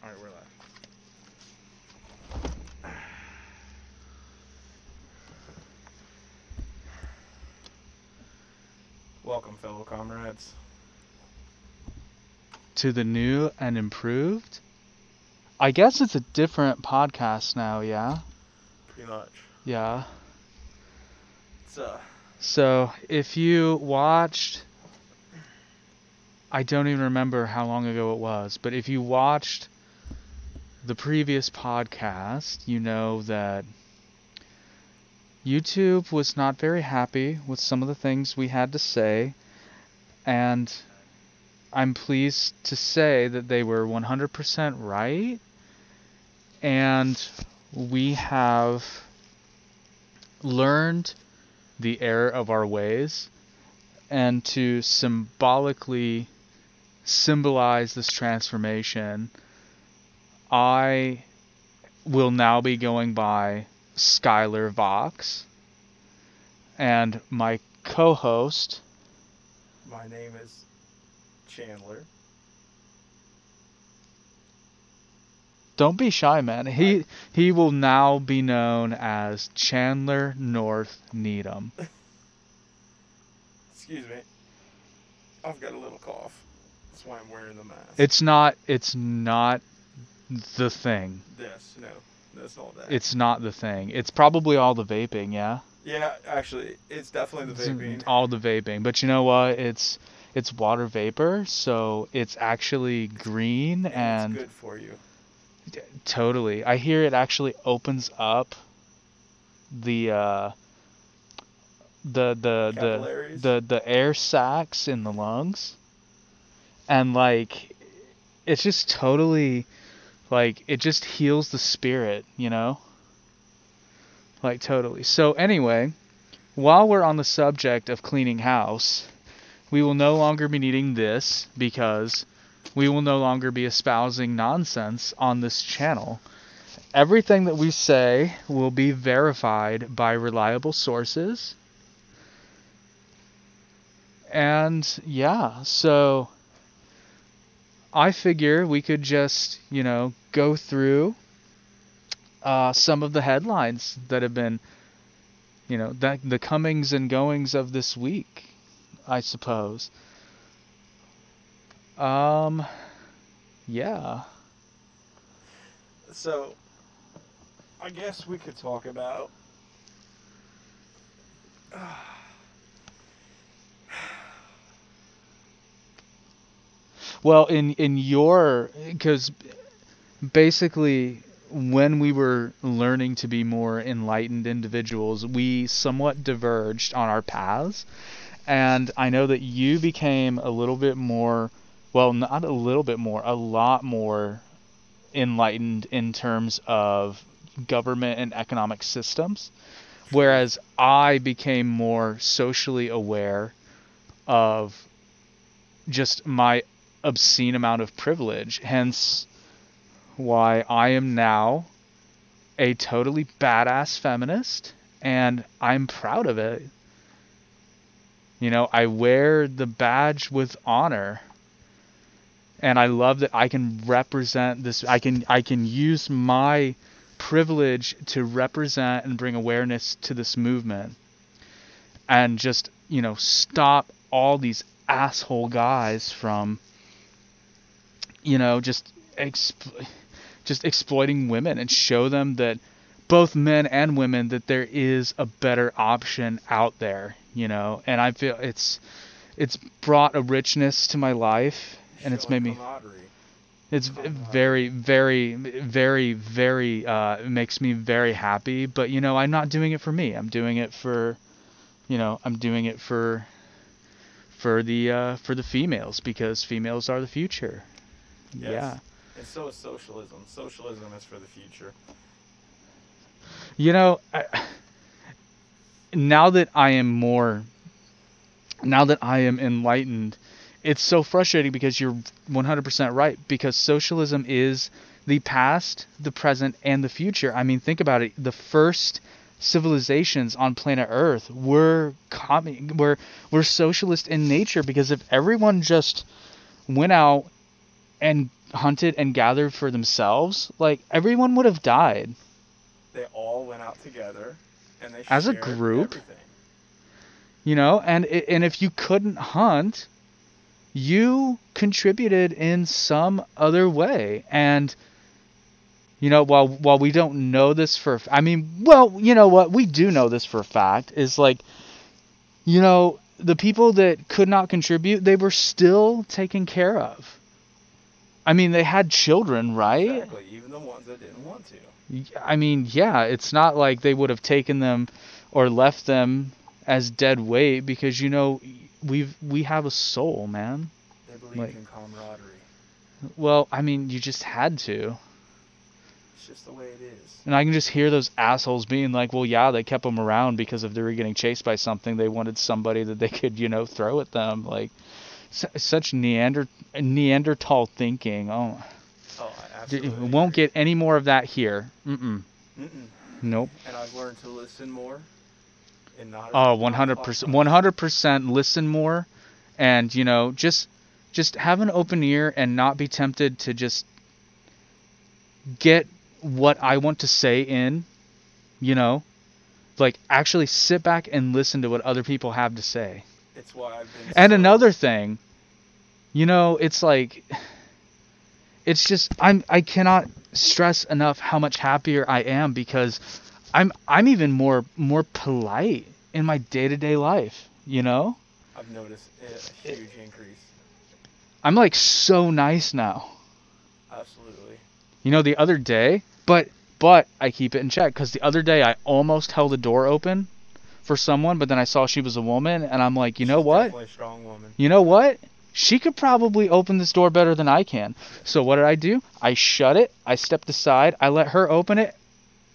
Alright, we're live. Welcome, fellow comrades. To the new and improved? I guess it's a different podcast now, yeah? Pretty much. Yeah. It's, So, if you watched... I don't even remember how long ago it was, but if you watched the previous podcast, you know that YouTube was not very happy with some of the things we had to say, and I'm pleased to say that they were 100% right, and we have learned the error of our ways, and to symbolically symbolize this transformation, I will now be going by Skylar Vox, and my co-host... my name is Chandler. Don't be shy, man. He will now be known as Chandler North Needham. Excuse me. I've got a little cough. That's why I'm wearing the mask. It's not the thing. No, that's not that. It's not the thing. It's probably all the vaping, yeah? Yeah, actually, it's definitely the vaping. It's all the vaping. But you know what? It's water vapor, so it's actually green and it's good for you. Totally. I hear it actually opens up the Capillaries? the air sacs in the lungs, and like it's just totally like it just heals the spirit, you know? Like totally. So anyway, while we're on the subject of cleaning house, we will no longer be needing this because we will no longer be espousing nonsense on this channel. Everything that we say will be verified by reliable sources. And yeah, so I figure we could just, go through some of the headlines that have been, the comings and goings of this week, I suppose. Yeah. So, I guess we could talk about... Well, in your... Because basically, when we were learning to be more enlightened individuals, we somewhat diverged on our paths. And I know that you became a little bit more... Well, not a little bit more, a lot more enlightened in terms of government and economic systems, whereas I became more socially aware of just my obscene amount of privilege, hence why I am now a totally badass feminist, and I'm proud of it. I wear the badge with honor. And I love that I can represent this. I can use my privilege to represent and bring awareness to this movement, and just stop all these asshole guys from just exploiting women, and show them that both men and women, that there is a better option out there. And I feel it's brought a richness to my life. And it's made me... It's very, very, very, very... it makes me very happy. But, I'm not doing it for me. I'm doing it for... I'm doing it for the females, because females are the future. Yes. Yeah. And so is socialism. Socialism is for the future. Now that I am enlightened... It's so frustrating because you're 100% right, because socialism is the past, the present, and the future. I mean, think about it. The first civilizations on planet Earth were socialist in nature, because if everyone just went out and hunted and gathered for themselves, like everyone would have died. They all went out together, and they As a shared group, everything. you know, and if you couldn't hunt, you contributed in some other way. And you know, while we don't know this for, I mean, well, you know what, we do know this for a fact, is like, you know, the people that could not contribute, they were still taken care of. I mean, they had children, right? Exactly, even the ones that didn't want to. I mean, yeah, it's not like they would have taken them or left them as dead weight, because, you know, we have a soul, man. They believed in camaraderie. Well, I mean, you just had to. It's just the way it is. And I can just hear those assholes being like, well, yeah, they kept them around because if they were getting chased by something, they wanted somebody that they could, you know, throw at them. Like, such Neanderthal thinking. Oh, I absolutely won't agree. get any more of that here. Nope. And I've learned to listen more. And not 100%. 100% listen more. And, you know, just have an open ear and not be tempted to just get what I want to say in, you know, like actually sit back and listen to what other people have to say. It's why I've been And another thing, you know, it's like, it's just, I cannot stress enough how much happier I am, because I'm even more polite in my day-to-day life, you know? I've noticed a huge increase. I'm like so nice now. Absolutely. You know, the other day, but I keep it in check, because the other day I almost held the door open for someone, but then I saw she was a woman, and I'm like, you know what? Definitely a strong woman. You know what? She could probably open this door better than I can. So what did I do? I shut it. I stepped aside. I let her open it,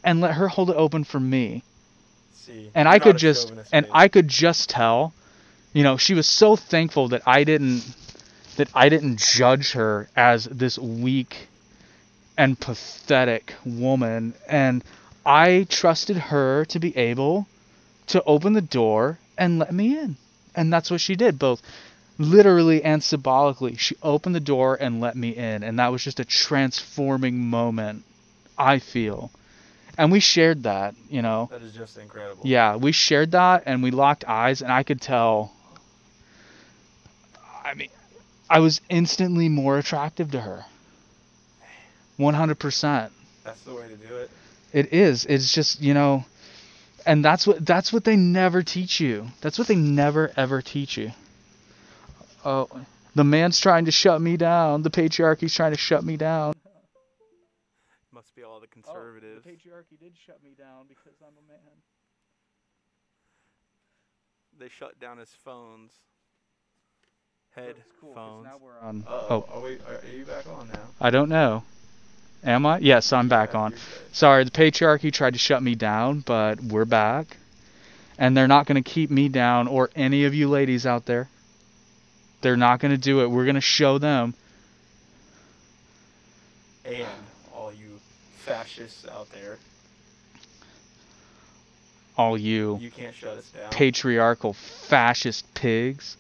and let her hold it open for me. See, and I could just tell, you know, she was so thankful that I didn't judge her as this weak and pathetic woman, and I trusted her to be able to open the door and let me in. And that's what she did, both literally and symbolically. She opened the door and let me in, and that was just a transforming moment, I feel. And we shared that, you know. That is just incredible. Yeah, we shared that, and we locked eyes, and I could tell, I mean, I was instantly more attractive to her. 100%. That's the way to do it. It is. It's just, you know, and that's what they never teach you. That's what they never ever teach you. Oh, the man's trying to shut me down. The patriarchy's trying to shut me down. Must be all the conservatives. Oh, the patriarchy did shut me down because I'm a man. They shut down his phones. Headphones. Cool, now we're on. Are you back on now? I don't know. Am I? Yes, I'm back on. Sorry, the patriarchy tried to shut me down, but we're back. And they're not going to keep me down, or any of you ladies out there. They're not going to do it. We're going to show them. And all you fascists out there. All you can't shut us down. Patriarchal fascist pigs.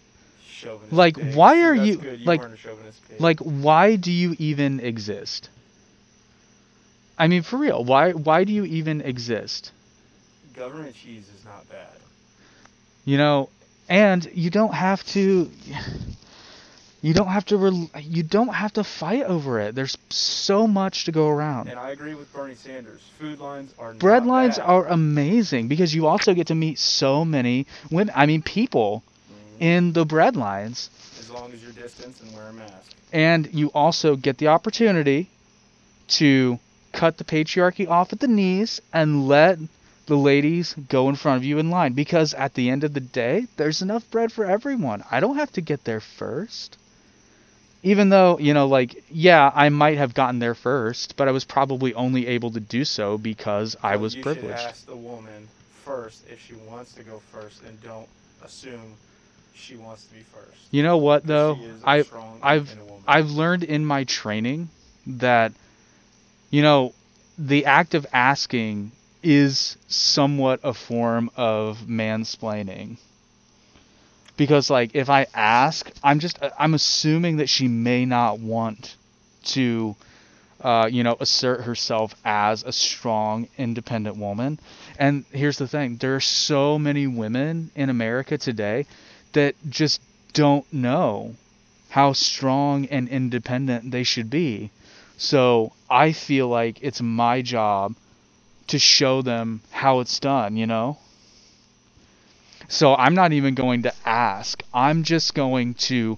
Chauvinist like, pigs. why See, are that's you... good. You like, weren't a chauvinist pig. like, why do you even exist? I mean, for real, why do you even exist? Government cheese is not bad. You know, and you don't have to fight over it. There's so much to go around. And I agree with Bernie Sanders. Food lines are Bread not lines bad. are amazing, because you also get to meet so many women, people in the bread lines. As long as you're distanced and wear a mask. And you also get the opportunity to cut the patriarchy off at the knees and let the ladies go in front of you in line, because at the end of the day, there's enough bread for everyone. I don't have to get there first. Even though, you know, like, yeah, I might have gotten there first, but I was probably only able to do so because I was privileged. You should ask the woman first if she wants to go first, and don't assume she wants to be first. You know what, though? I've learned in my training that, you know, the act of asking is somewhat a form of mansplaining. Because, like, if I ask, I'm assuming that she may not want to assert herself as a strong, independent woman. And here's the thing, there are so many women in America today that just don't know how strong and independent they should be. So I feel like it's my job to show them how it's done, So I'm not even going to ask. I'm just going to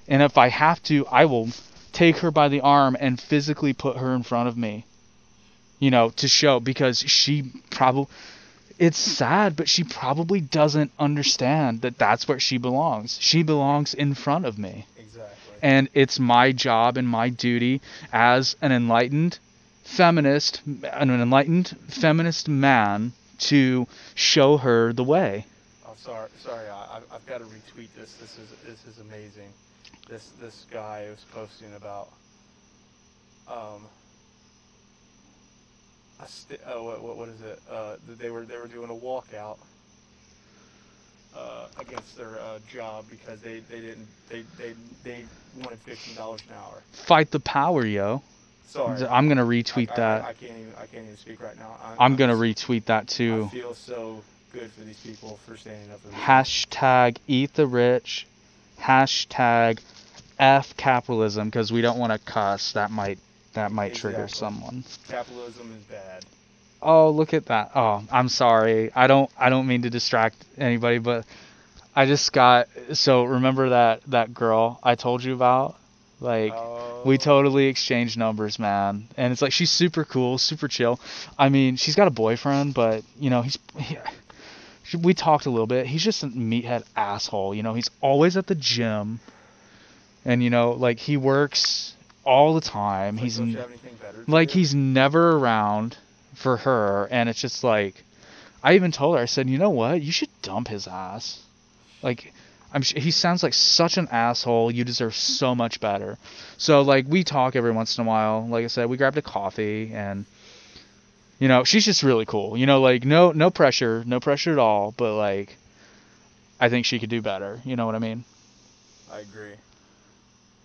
and if I have to, I will take her by the arm and physically put her in front of me, to show, because it's sad, but she probably doesn't understand that that's where she belongs. She belongs in front of me. Exactly. And it's my job and my duty as an enlightened feminist man to show her the way. Oh, sorry. I've got to retweet this. This is amazing. This guy was posting about what is it? They were doing a walkout against their job because they wanted $15 an hour. Fight the power, yo. Sorry. I'm gonna retweet that. I can't even speak right now. I'm gonna retweet that too. I feel so good for these people for standing up for this. Hashtag eat the rich. Hashtag F capitalism, because we don't want to cuss. That might trigger someone. Capitalism is bad. Oh, look at that. Oh, I'm sorry. I don't mean to distract anybody, but I just got, so remember that girl I told you about? Like, we totally exchanged numbers, man. And it's like, she's super cool, super chill. I mean, she's got a boyfriend, but, we talked a little bit. He's just a meathead asshole. He's always at the gym. And, he works all the time. Like, don't you have anything better to do? He's never around for her. And it's just like, I even told her, I said, you know what? You should dump his ass. He sounds like such an asshole. You deserve so much better. So, we talk every once in a while. Like I said, we grabbed a coffee, and, she's just really cool. No pressure at all. But, I think she could do better. You know what I mean? I agree.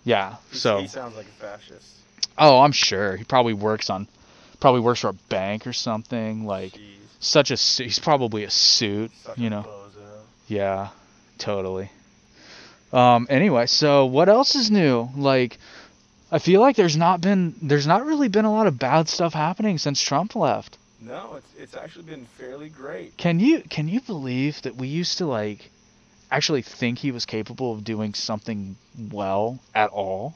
Yeah, He sounds like a fascist. Oh, I'm sure. He probably works for a bank or something. Jeez. He's probably a suit, Such a bozo. Yeah, totally. Anyway, so what else is new? I feel like there's not really been a lot of bad stuff happening since Trump left. No, it's actually been fairly great. Can you believe that we used to actually think he was capable of doing something well at all?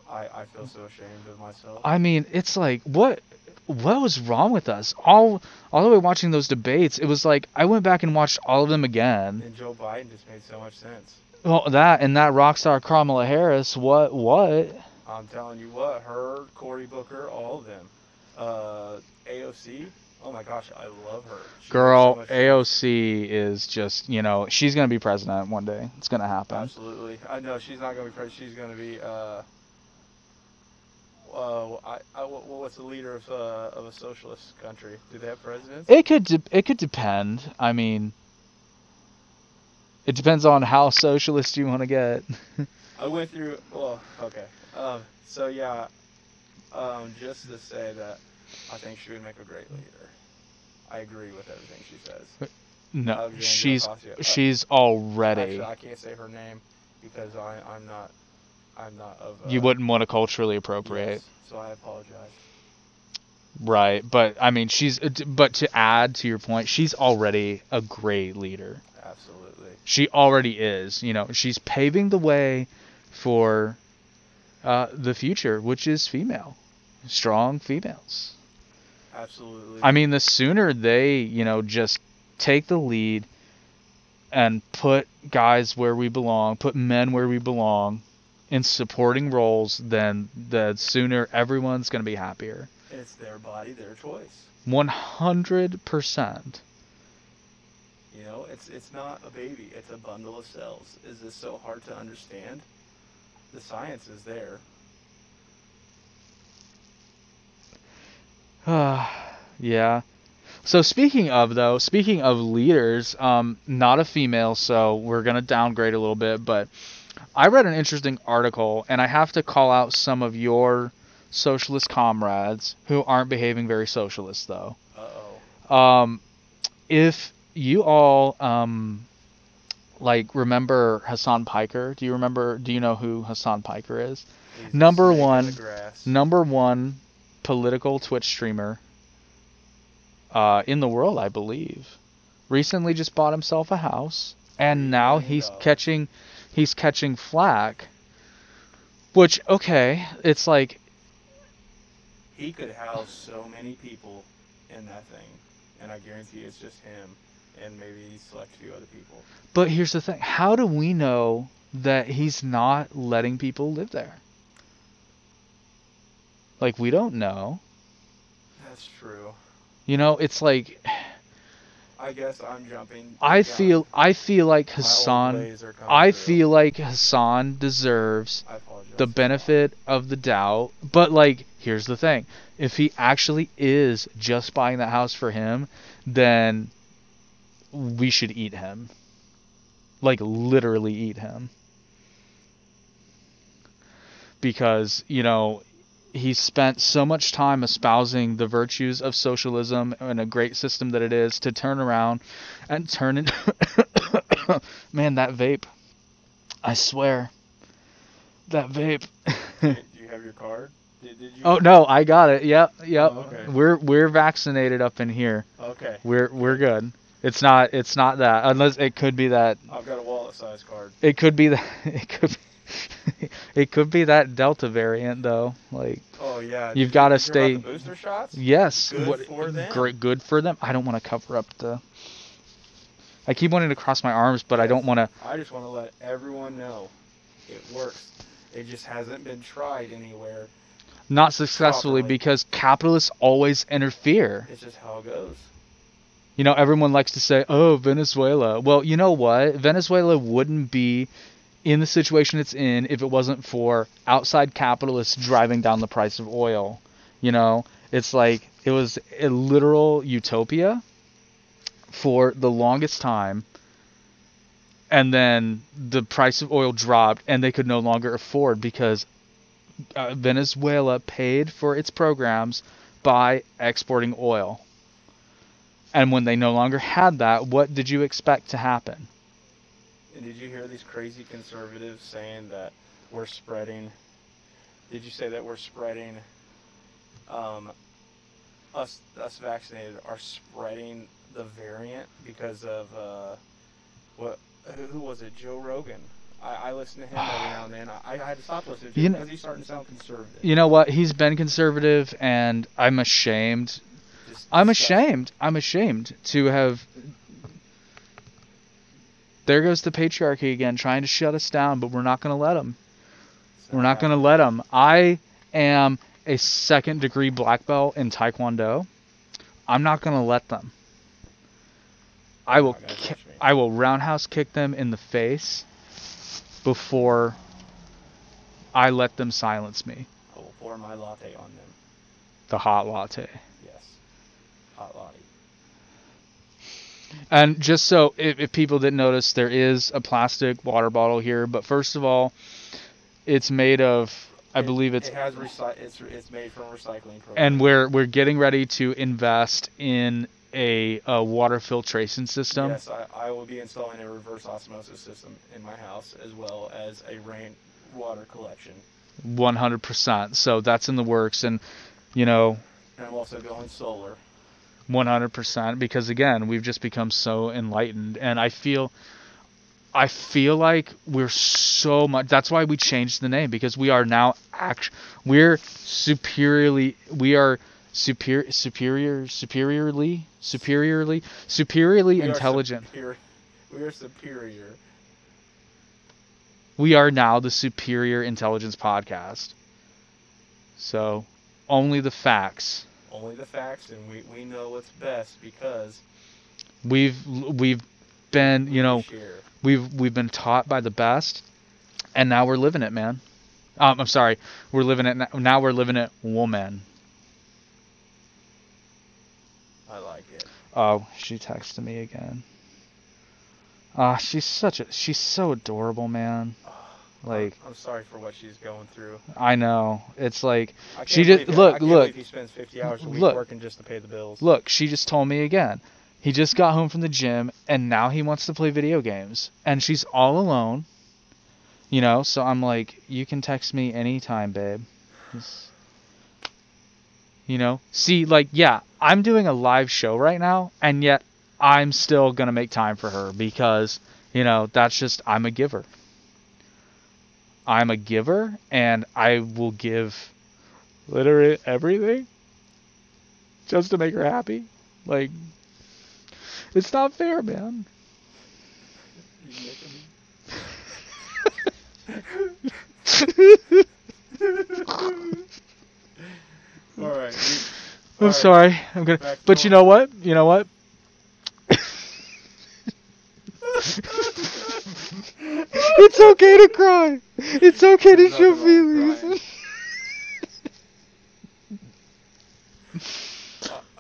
I feel so ashamed of myself. I mean, it's like, what was wrong with us? All the way watching those debates, it was like I went back and watched all of them again. And Joe Biden just made so much sense. Well, that rock star Kamala Harris, what? I'm telling you what, her, Cory Booker, all of them. AOC, oh my gosh, I love her. Girl, AOC is just, she's going to be president one day. It's going to happen. Absolutely. I know she's not going to be president. She's going to be, what's the leader of a socialist country? Do they have presidents? It could depend. I mean, it depends on how socialist you want to get. I went through, okay. So yeah, just to say that I think she would make a great leader. I agree with everything she says. No, she's already. Actually, I can't say her name because I'm not of. You wouldn't want to culturally appropriate. Yes, so I apologize. Right, but I mean, but to add to your point, she's already a great leader. Absolutely. She already is. She's paving the way for the future, which is strong females. Absolutely. I mean, the sooner they, just take the lead and put guys where we belong, put men where we belong in supporting roles, then the sooner everyone's going to be happier. It's their body, their choice. 100%. It's not a baby. It's a bundle of cells. Is this so hard to understand? The science is there. Yeah. So speaking of leaders, not a female, so we're gonna downgrade a little bit, but I read an interesting article, and I have to call out some of your socialist comrades who aren't behaving very socialist, though. Uh-oh. If you all like remember Hassan Piker, do you know who Hassan Piker is? He's a Number snake in one, the grass. number one political Twitch streamer in the world, I believe. Recently just bought himself a house, and $3 now million. he's catching flack. Which, okay, it's like, He could house so many people in that thing, and I guarantee it's just him and maybe select few other people. but here's the thing. How do we know that he's not letting people live there? Like, we don't know. That's true. You know, it's like, I guess I'm jumping. I feel like My old Hassan ways are coming I through. feel like Hassan deserves I apologize. the benefit of the doubt. But, like, here's the thing. If he actually is just buying that house for him, then we should eat him. Like, literally eat him. Because, you know, he spent so much time espousing the virtues of socialism and a great system that it is, to turn around and turn it. Man, that vape. I swear. That vape. Do you have your card? Did you? Oh no, I got it. Yep. Oh, okay. We're vaccinated up in here. Okay. We're good. It's not that, unless it could be that. I've got a wallet-sized card. It could be that. It could be that Delta variant, though. Like, Oh yeah. you've got to Did you hear stay. about the booster shots? Yes. Good for them. Great. Good for them. I don't want to cover up the. I keep wanting to cross my arms, but I don't want to. I just want to let everyone know it works. It just hasn't been tried anywhere. Not successfully, Properly. because capitalists always interfere. It's just how it goes. You know, everyone likes to say, "Oh, Venezuela." Well, you know what? Venezuela wouldn't be in the situation it's in if it wasn't for outside capitalists driving down the price of oil. You know, it's like it was a literal utopia for the longest time, and then the price of oil dropped and they could no longer afford, because Venezuela paid for its programs by exporting oil. And when they no longer had that, what did you expect to happen? And did you hear these crazy conservatives saying that we're spreading? Did you say that we're spreading? Us vaccinated are spreading the variant because of what? Who was it? Joe Rogan. I listen to him every now and then. I had to stop listening to him because he's starting to sound conservative. You know what? He's been conservative, and I'm ashamed. I'm ashamed to have. There goes the patriarchy again, trying to shut us down, but we're not going to let them. We're not going to let them. I am a second-degree black belt in Taekwondo. I'm not going to let them. I will roundhouse kick them in the face before I let them silence me. I will pour my latte on them. The hot latte. Yes. Hot latte. And just so, if people didn't notice, there is a plastic water bottle here. But first of all, it's made of, I believe it's made from a recycling program. And we're getting ready to invest in a water filtration system. Yes, I will be installing a reverse osmosis system in my house, as well as a rainwater collection. 100%. So that's in the works, and you know. And I'm also going solar. 100%, because again, we've just become so enlightened, and I feel like we're so much. That's why we changed the name, because we are now superiorly intelligent. We are superior. We are now the Superior Intelligence Podcast. So, only the facts. Only the facts, and we know what's best, because we've been, you know, we've been taught by the best, and now we're living it, man. I'm sorry, we're living it now. We're living it, woman. I like it. Oh, she texted me again. She's so adorable, man. Like, I'm sorry for what she's going through. I know. It's like I she can't just believe, I look can't look believe he spends 50 hours a week look working just to pay the bills. look. She just told me again. He just got home from the gym and now he wants to play video games and she's all alone. You know, so I'm like, you can text me anytime, babe. Just, you know, see, like, yeah, I'm doing a live show right now, and yet I'm still gonna make time for her because, you know, that's just, I'm a giver. I'm a giver, and I will give literally everything just to make her happy. Like, it's not fair, man. You're making me... All right. I'm sorry. I'm gonna. But you know what? You know what? It's okay to cry. It's okay to show feelings.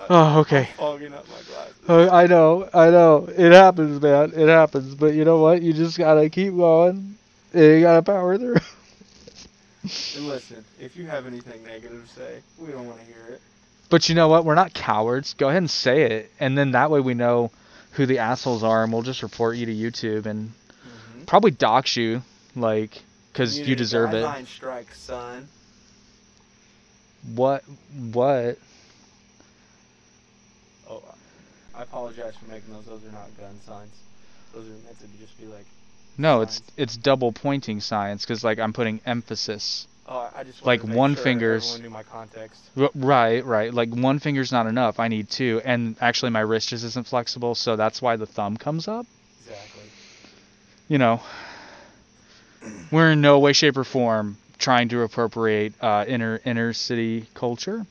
Oh, okay. I'm fogging up my glasses. I know. It happens, man. It happens. But you know what? You just gotta keep going. You gotta power through. And listen, if you have anything negative to say, we don't want to hear it. But you know what? We're not cowards. Go ahead and say it, and then that way we know who the assholes are, and we'll just report you to YouTube and probably dox you, like, because you deserve it. Guideline strike, son. What? Oh, I apologize for making those. Those are not gun signs. Those are meant to just be like. No, signs. it's double pointing signs because like I'm putting emphasis. Oh, I just like to make one sure finger's. Everyone knew my context. Right. Like one finger's not enough. I need two, and actually my wrist just isn't flexible, so that's why the thumb comes up. Exactly. You know, we're in no way, shape, or form trying to appropriate inner city culture.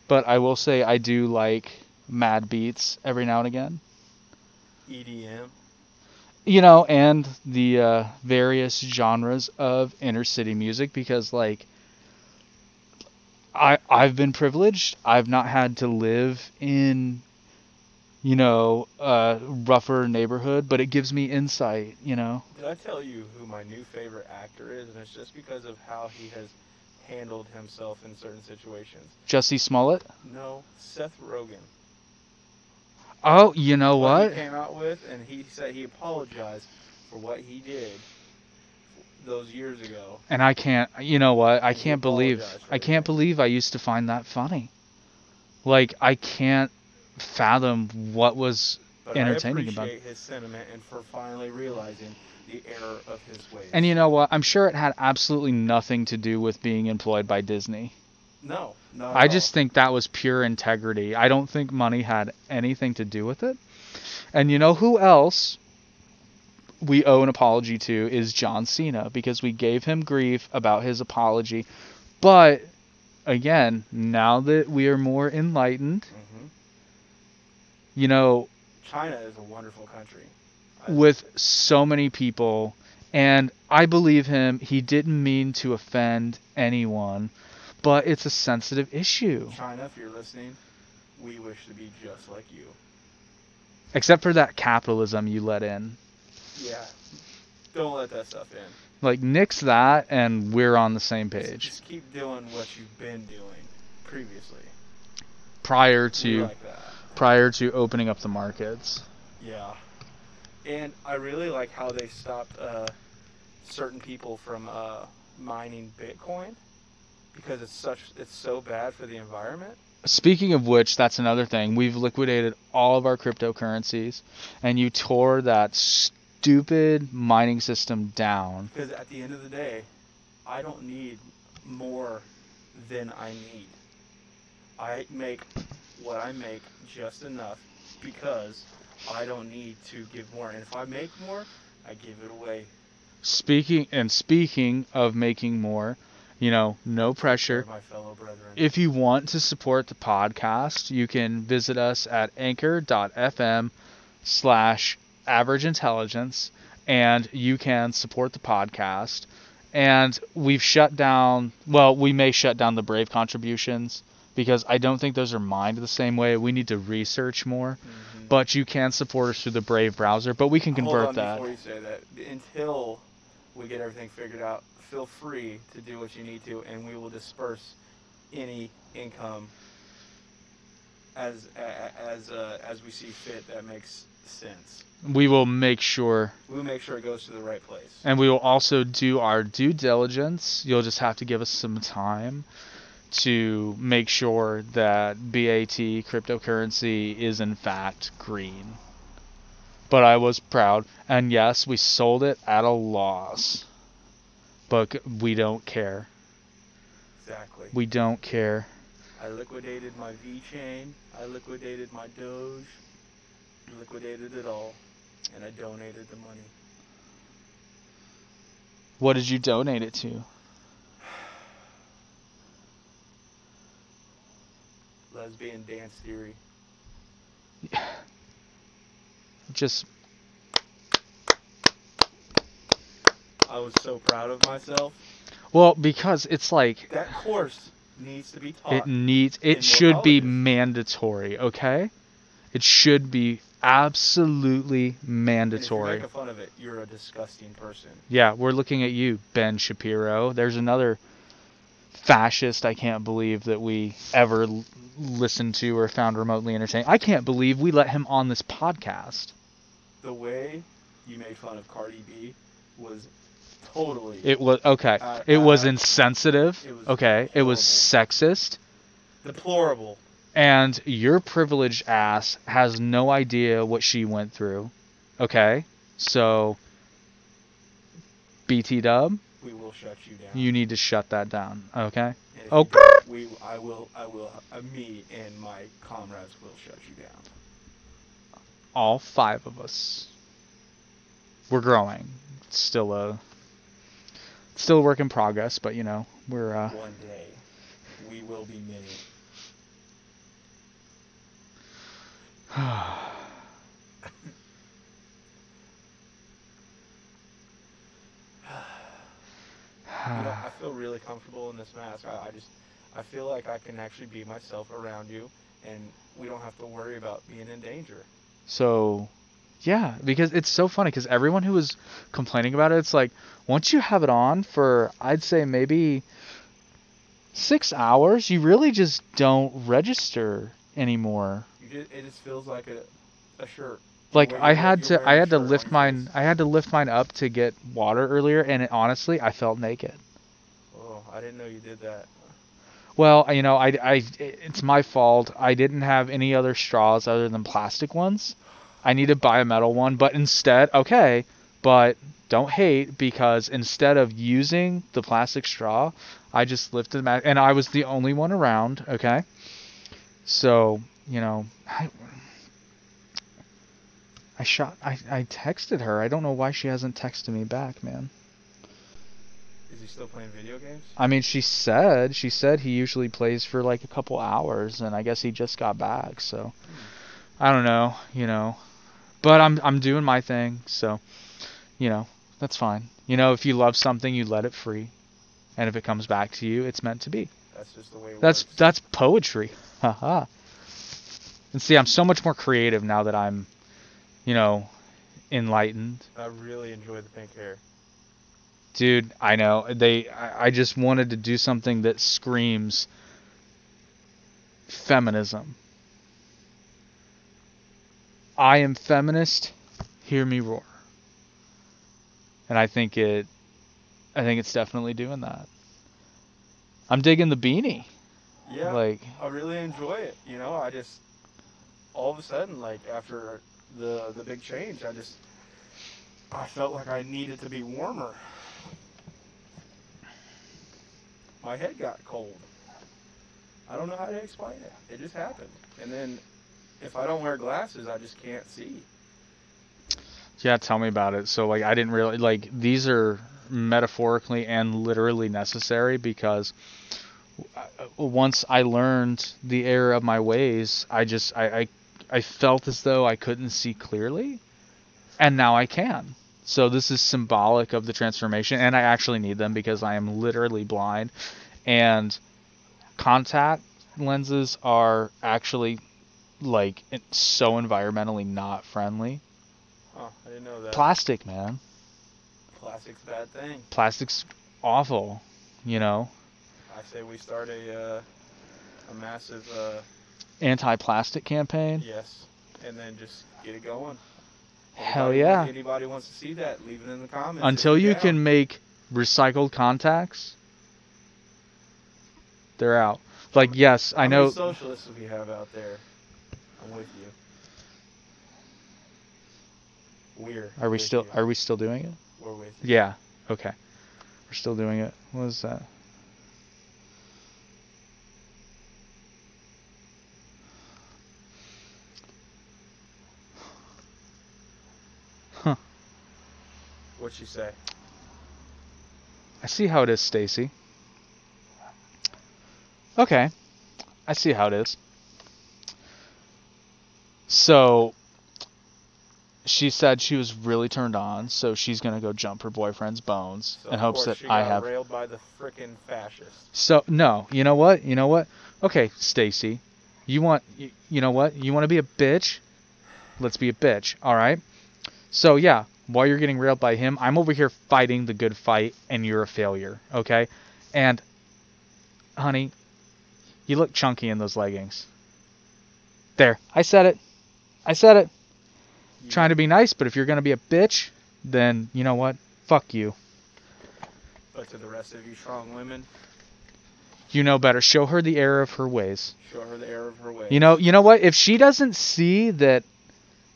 But I will say I do like mad beats every now and again. EDM. You know, and the various genres of inner city music because, like, I've been privileged. I've not had to live in, you know, a rougher neighborhood, but it gives me insight, you know. Did I tell you who my new favorite actor is? And it's just because of how he has handled himself in certain situations. Jussie Smollett? No, Seth Rogen. Oh, you know what? He came out with, and he said he apologized for what he did those years ago. And I can't, you know what? I can't believe I used to find that funny. Like, I can't fathom what was entertaining about it. I appreciate his sentiment and for finally realizing the error of his ways. And you know what? I'm sure it had absolutely nothing to do with being employed by Disney. No, not I just think that was pure integrity. I don't think money had anything to do with it. And you know who else we owe an apology to is John Cena, because we gave him grief about his apology. But again, now that we are more enlightened, you know, China is a wonderful country. With so many people, and I believe him, he didn't mean to offend anyone. But it's a sensitive issue. China, if you're listening, we wish to be just like you. Except for that capitalism you let in. Yeah. Don't let that stuff in. Like, nix that, and we're on the same page. Just keep doing what you've been doing previously. Prior to opening up the markets. Yeah. And I really like how they stopped certain people from mining Bitcoin. Because it's so bad for the environment. Speaking of which, that's another thing. We've liquidated all of our cryptocurrencies, and you tore that stupid mining system down. Because at the end of the day, I don't need more than I need. I make what I make just enough because I don't need to give more. And if I make more, I give it away. Speaking of making more, you know, no pressure. My fellow brethren. If you want to support the podcast, you can visit us at anchor.fm/averageintelligence, and you can support the podcast. And we've shut down, well, we may shut down the Brave contributions because I don't think those are mined the same way. We need to research more. But you can support us through the Brave browser, but we can convert that. Before you say that, until we get everything figured out, feel free to do what you need to, and we will disperse any income as we see fit that makes sense. We will make sure. We'll make sure it goes to the right place. And we will also do our due diligence. You'll just have to give us some time to make sure that BAT cryptocurrency is in fact green. But I was proud. And yes, we sold it at a loss. But we don't care. Exactly. We don't care. I liquidated my V-Chain. I liquidated my Doge. Liquidated it all. And I donated the money. What did you donate it to? Lesbian dance theory. Just... I was so proud of myself. Well, because it's like... That course needs to be taught. It should be mandatory, okay? It should be absolutely mandatory. And if you make fun of it, you're a disgusting person. Yeah, we're looking at you, Ben Shapiro. There's another fascist I can't believe that we ever listened to or found remotely entertaining. I can't believe we let him on this podcast. The way you made fun of Cardi B was totally... It was, okay. It was insensitive. It was okay. horrible. It was sexist. Deplorable. And your privileged ass has no idea what she went through. Okay? So, BT Dub, we will shut you down. you need to shut that down. Okay? Oh, me and my comrades will shut you down. All 5 of us. We're growing. It's still a work in progress, but you know, we're one day we will be many. I feel really comfortable in this mask. I feel like I can actually be myself around you, and we don't have to worry about being in danger. So, yeah, because it's so funny, because everyone who was complaining about it, it's like, once you have it on for, I'd say maybe 6 hours, you really just don't register anymore. It just feels like a shirt. Like I had to lift mine up to get water earlier, and honestly, I felt naked. Oh, I didn't know you did that. Well, you know, it's my fault. I didn't have any other straws other than plastic ones. I need to buy a metal one, but instead, okay, but don't hate, because instead of using the plastic straw, I just lifted them, and I was the only one around, okay? So, you know, I texted her. I don't know why she hasn't texted me back, man. Is he still playing video games? I mean, she said he usually plays for like a couple hours, and I guess he just got back, so I don't know, you know. But I'm doing my thing, so you know, that's fine. You know, if you love something, you let it free. And if it comes back to you, it's meant to be. That's just the way it works. That's poetry. Haha. And see, I'm so much more creative now that I'm, you know, enlightened. I really enjoy the pink hair. Dude, I know. I just wanted to do something that screams feminism. I am feminist. Hear me roar. And I think it's definitely doing that. I'm digging the beanie. Yeah, like, I really enjoy it. You know, I just all of a sudden, like after the big change, I felt like I needed to be warmer. My head got cold. I don't know how to explain it. It just happened. And then if I don't wear glasses, I just can't see. Yeah, tell me about it. So, like, I didn't really, like, these are metaphorically and literally necessary, because once I learned the error of my ways, I felt as though I couldn't see clearly, and now I can. So this is symbolic of the transformation, and I actually need them because I am literally blind, and contact lenses are actually, like, so environmentally not friendly. Oh, I didn't know that. Plastic, man. Plastic's a bad thing. Plastic's awful, you know. I say we start a massive Anti-plastic campaign. yes, and then just get it going. Hell yeah. Anybody wants to see that, leave it in the comments. Until you can make recycled contacts, they're out. Like, yes, I know. How many socialists do we have out there? I'm with you. Are we still doing it? We're with you. Yeah. Okay. We're still doing it. What is that? Huh. What'd she say? I see how it is, Stacy. Okay. I see how it is. So, she said she was really turned on, so she's going to go jump her boyfriend's bones in hopes that I have... railed by the frickin' fascists. So, no. You know what? Okay, Stacy. You know what? You want to be a bitch? Let's be a bitch, alright? So, yeah, while you're getting railed by him, I'm over here fighting the good fight, and you're a failure, okay? And, honey, you look chunky in those leggings. There. I said it. Yeah. Trying to be nice, but if you're going to be a bitch, then, you know what? Fuck you. But to the rest of you strong women... You know better. Show her the error of her ways. Show her the error of her ways. You know what? If she doesn't see that,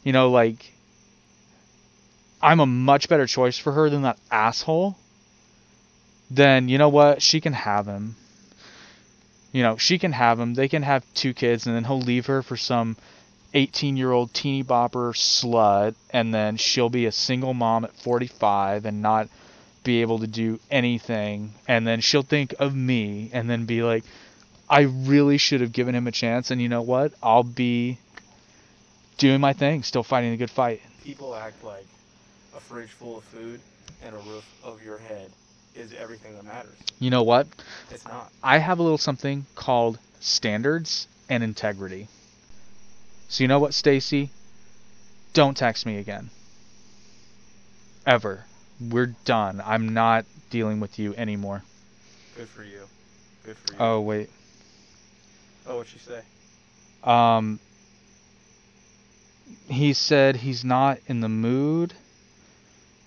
like, I'm a much better choice for her than that asshole, then, you know what? She can have him. She can have him. They can have 2 kids, and then he'll leave her for some 18-year-old teeny bopper slut, and then she'll be a single mom at 45 and not be able to do anything, and then she'll think of me and then be like, I really should have given him a chance, and you know what? I'll be doing my thing, still fighting a good fight. People act like a fridge full of food and a roof over your head is everything that matters. You know what? It's not. I have a little something called standards and integrity. So you know what, Stacy? Don't text me again. Ever. We're done. I'm not dealing with you anymore. Good for you. Good for you. Oh, wait. Oh, what'd she say? He said he's not in the mood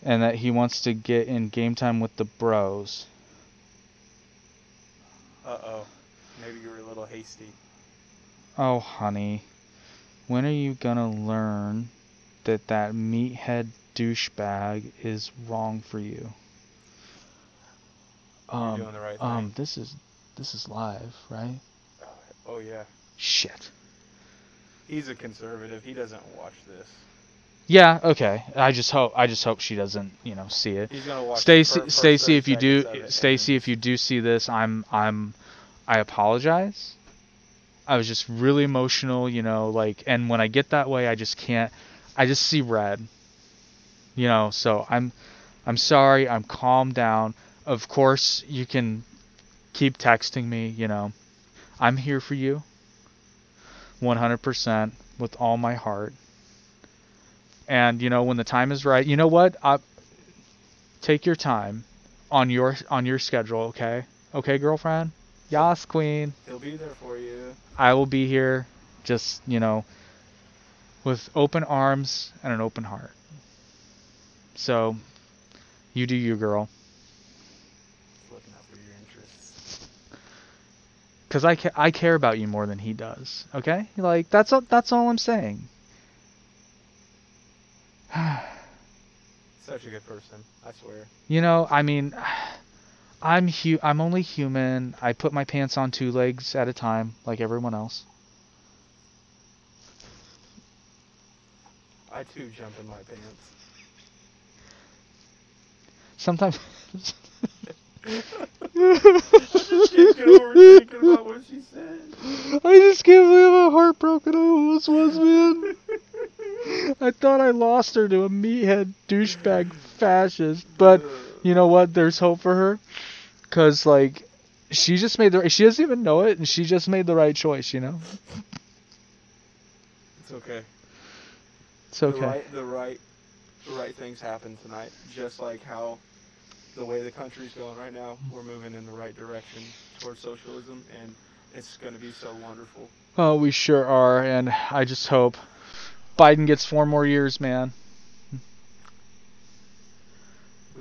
and that he wants to get in game time with the bros. Uh-oh. Maybe you were a little hasty. Oh, honey. When are you gonna learn that meathead douchebag is wrong for you? You're doing the right thing. This is live, right? Oh yeah. Shit. He's a conservative. He doesn't watch this. Yeah, okay. I just hope she doesn't, see it. He's gonna watch Stacy, if you do see this, I apologize. I was just really emotional, and when I get that way, I just see red. So I'm sorry, I'm calmed down. Of course, you can keep texting me, I'm here for you 100% with all my heart. And, when the time is right, you know what? Take your time on your schedule, okay? Okay, girlfriend? Yas, queen. He'll be there for you. I will be here just, with open arms and an open heart. So, you do you, girl. Looking out for your interests. Because I care about you more than he does, okay? Like, that's all I'm saying. Such a good person, I swear. I'm only human. I put my pants on 2 legs at a time, like everyone else. I too jump in my pants. Sometimes. I just can't get over thinking about what she said. I just can't believe how heartbroken I almost was, man. I thought I lost her to a meathead douchebag fascist, but you know what? There's hope for her, cause she just made she doesn't even know it, and she just made the right choice, It's okay. It's okay. The right things happen tonight, just like how the way the country's going right now, we're moving in the right direction towards socialism, and it's going to be so wonderful. Oh, we sure are, and I just hope Biden gets 4 more years, man.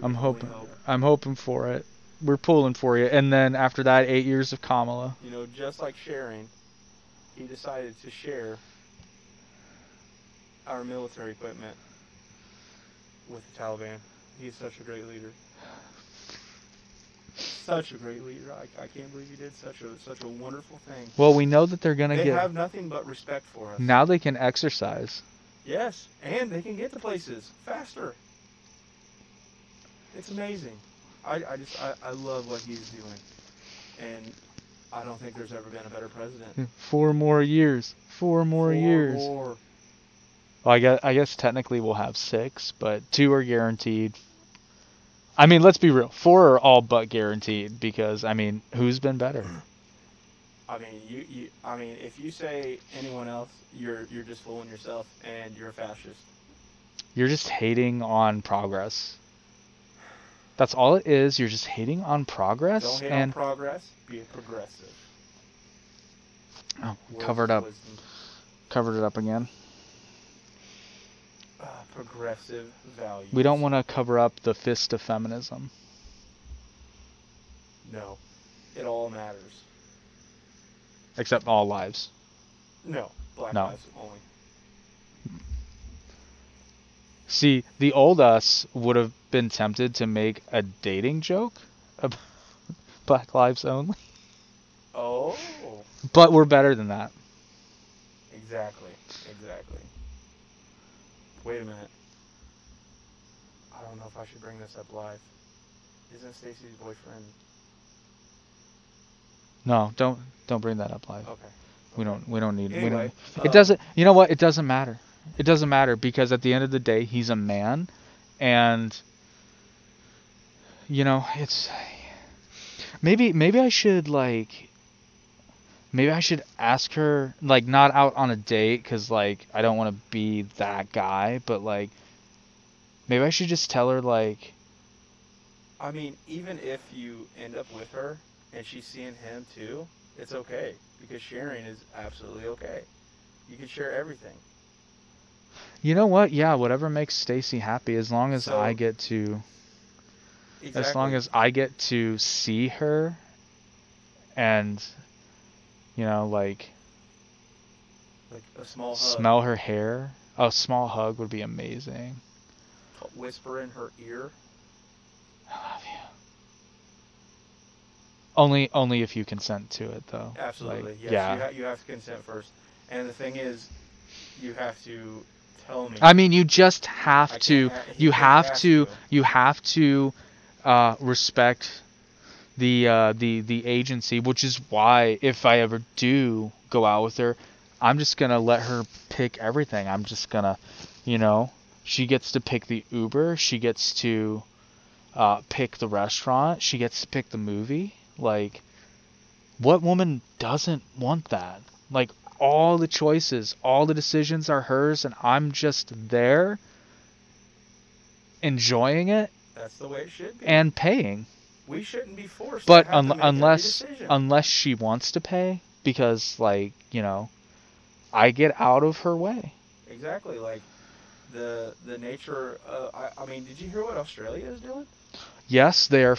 I'm hoping. I'm hoping for it. We're pulling for you, and then after that, 8 years of Kamala. You know, just like sharing, he decided to share our military equipment with the Taliban. He's such a great leader. Such a great leader. I can't believe he did such a wonderful thing. Well, we know that they're gonna They have nothing but respect for us. Now they can exercise. Yes, and they can get to places faster. It's amazing. I love what he's doing, and I don't think there's ever been a better president. 4 more years. 4 more years. More. Well, I guess technically we'll have 6, but 2 are guaranteed. I mean, let's be real. 4 are all but guaranteed because, I mean, who's been better? I mean, I mean, if you say anyone else, you're just fooling yourself, and you're a fascist. You're just hating on progress. That's all it is. You're just hating on progress. Don't hate on progress. Be a progressive. Oh, covered up. Covered it up again. Progressive values. We don't want to cover up the fist of feminism. No. It all matters. Except all lives. No. Black lives only. See, the old us would have been tempted to make a dating joke about Black lives only. Oh. But we're better than that. Exactly. Exactly. Wait a minute. I don't know if I should bring this up live. Isn't Stacy's boyfriend? No, don't bring that up live. Okay. We don't need anyway, we don't. It doesn't. You know what? It doesn't matter. It doesn't matter because at the end of the day, he's a man, and you know, it's maybe I should maybe I should ask her, like, not out on a date, because, like, I don't want to be that guy, but, like, maybe I should just tell her, like... I mean, even if you end up with her, and she's seeing him, too, it's okay, because sharing is absolutely okay. You can share everything. You know what? Yeah, whatever makes Stacy happy, as long as I get to... Exactly. As long as I get to see her, and... You know, like a small hug. Smell her hair. A small hug would be amazing. Whisper in her ear. I love you. Only if you consent to it, though. Absolutely. Like, yes. Yeah. You have to consent first. And the thing is, you have to tell me. I mean, you just have to. You have to. You have to respect the agency, which is why if I ever do go out with her, I'm just gonna let her pick everything. I'm just gonna, you know, she gets to pick the Uber, she gets to pick the restaurant, she gets to pick the movie. Like, what woman doesn't want that? Like, all the choices, all the decisions are hers, and I'm just there enjoying it. That's the way it should be. And paying. We shouldn't be forced but to have to make unless she wants to pay, because, like, you know, I get out of her way. Exactly. Like the nature I mean, did you hear what Australia is doing? Yes, they're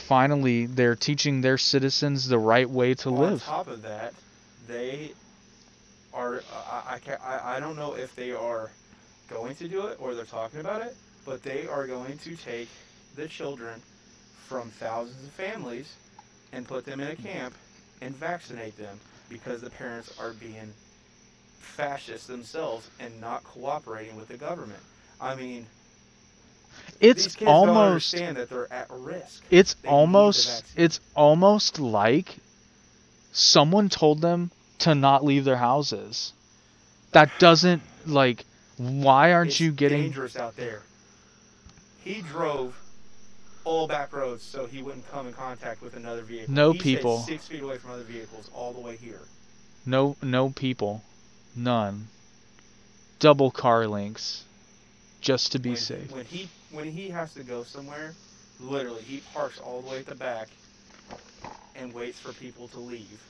teaching their citizens the right way to live. On top of that, they are I don't know if they are going to do it or they're talking about it, but they are going to take the children from thousands of families and put them in a camp and vaccinate them because the parents are being fascists themselves and not cooperating with the government. I mean, it's these kids don't understand that they're at risk. It's almost like someone told them to not leave their houses. That doesn't, like, why aren't you getting... It's dangerous out there. He drove all back roads so he wouldn't come in contact with another vehicle. No he people. Stayed 6 feet away from other vehicles all the way here. No people. None. Double car links. Just to be safe. When he has to go somewhere, Literally, he parks all the way at the back and waits for people to leave.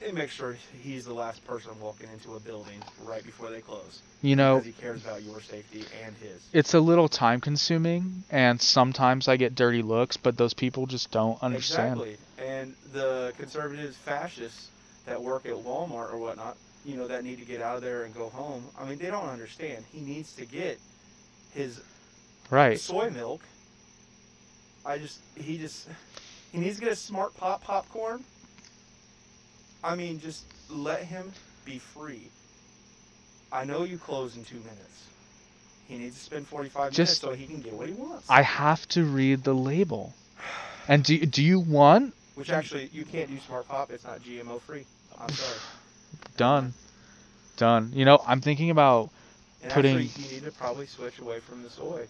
And make sure he's the last person walking into a building right before they close. You know, because he cares about your safety and his. it's a little time consuming, and sometimes I get dirty looks, but those people just don't understand. Exactly. And the conservatives, fascists that work at Walmart or whatnot, that need to get out of there and go home. I mean, they don't understand. He needs to get his Right. soy milk. He needs to get a Smart popcorn. I mean, just let him be free. I know you close in 2 minutes. He needs to spend 45 minutes so he can get what he wants. I have to read the label. And do you want? Which actually, you can't do Smart Pop. It's not GMO free. I'm sorry. Done. I'm thinking about putting. Actually, you need to probably switch away from the soy.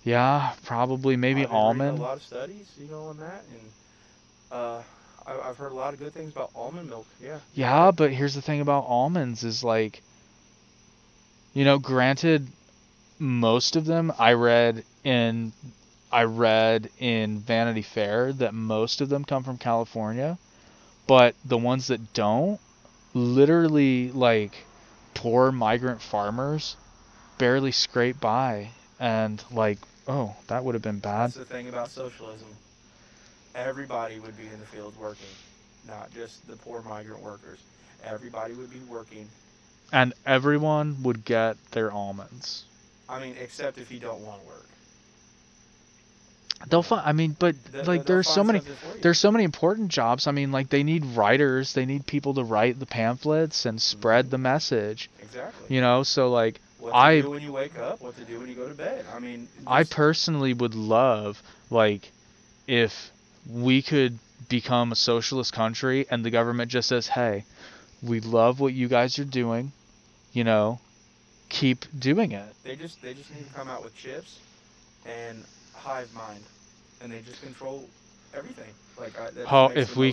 Yeah, probably maybe almond. I've read a lot of studies, on that, and I've heard a lot of good things about almond milk. Yeah. Yeah, but here's the thing about almonds is like, granted, most of them I read in Vanity Fair that most of them come from California, but the ones that don't, literally like poor migrant farmers barely scrape by, and like, oh, that would have been bad. That's the thing about socialism. Everybody would be in the fields working, not just the poor migrant workers. Everybody would be working. And everyone would get their almonds. I mean, except if you don't want to work. They'll find. I mean, but like, there's so many important jobs. I mean, like, they need writers. They need people to write the pamphlets and spread the message. Exactly. So like, what to do when you wake up, what to do when you go to bed. I mean, I personally would love, like, if we could become a socialist country and the government just says, hey, we love what you guys are doing, keep doing it. They just need to come out with chips and hive mind, and they just control everything. Like, if we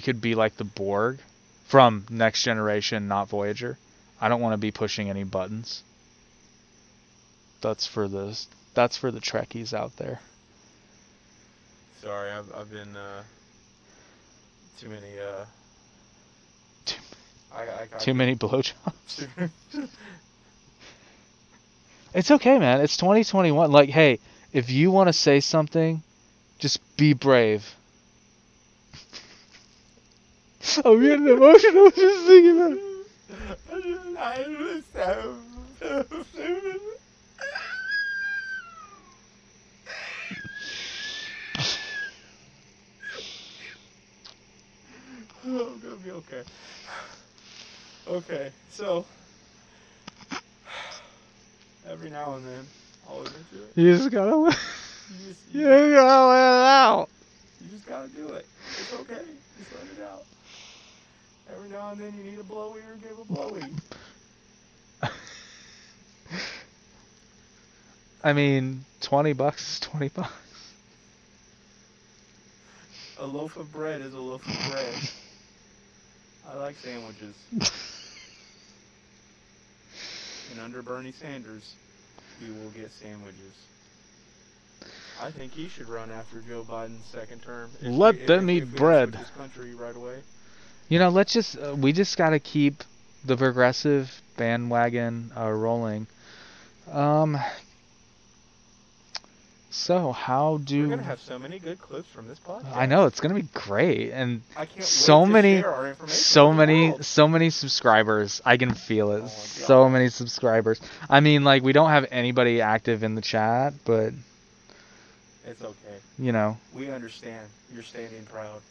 could be like the Borg from Next Generation, not Voyager. I don't want to be pushing any buttons. That's for the Trekkies out there. Sorry, I've been too many too many blowjobs. It's okay, man. It's 2021. Like, hey, if you want to say something, just be brave. I'm getting emotional just thinking about it. Oh, I'm gonna be okay. Okay, so every now and then, I'll admit to it. You just gotta let it out. You just gotta do it. It's okay. Just let it out. Every now and then you need a blowy or give a blowy. I mean, $20 is $20. A loaf of bread is a loaf of bread. I like sandwiches. And under Bernie Sanders, you will get sandwiches. I think he should run after Joe Biden's second term. Let them eat bread. This country right away. We just gotta keep the progressive bandwagon rolling. So how do... We're gonna have so many good clips from this podcast. I know, it's gonna be great, and I can't so wait to many, share our information so many subscribers. I can feel it. Oh, So many subscribers. I mean, like, we don't have anybody active in the chat, but it's okay. We understand. You're standing proud.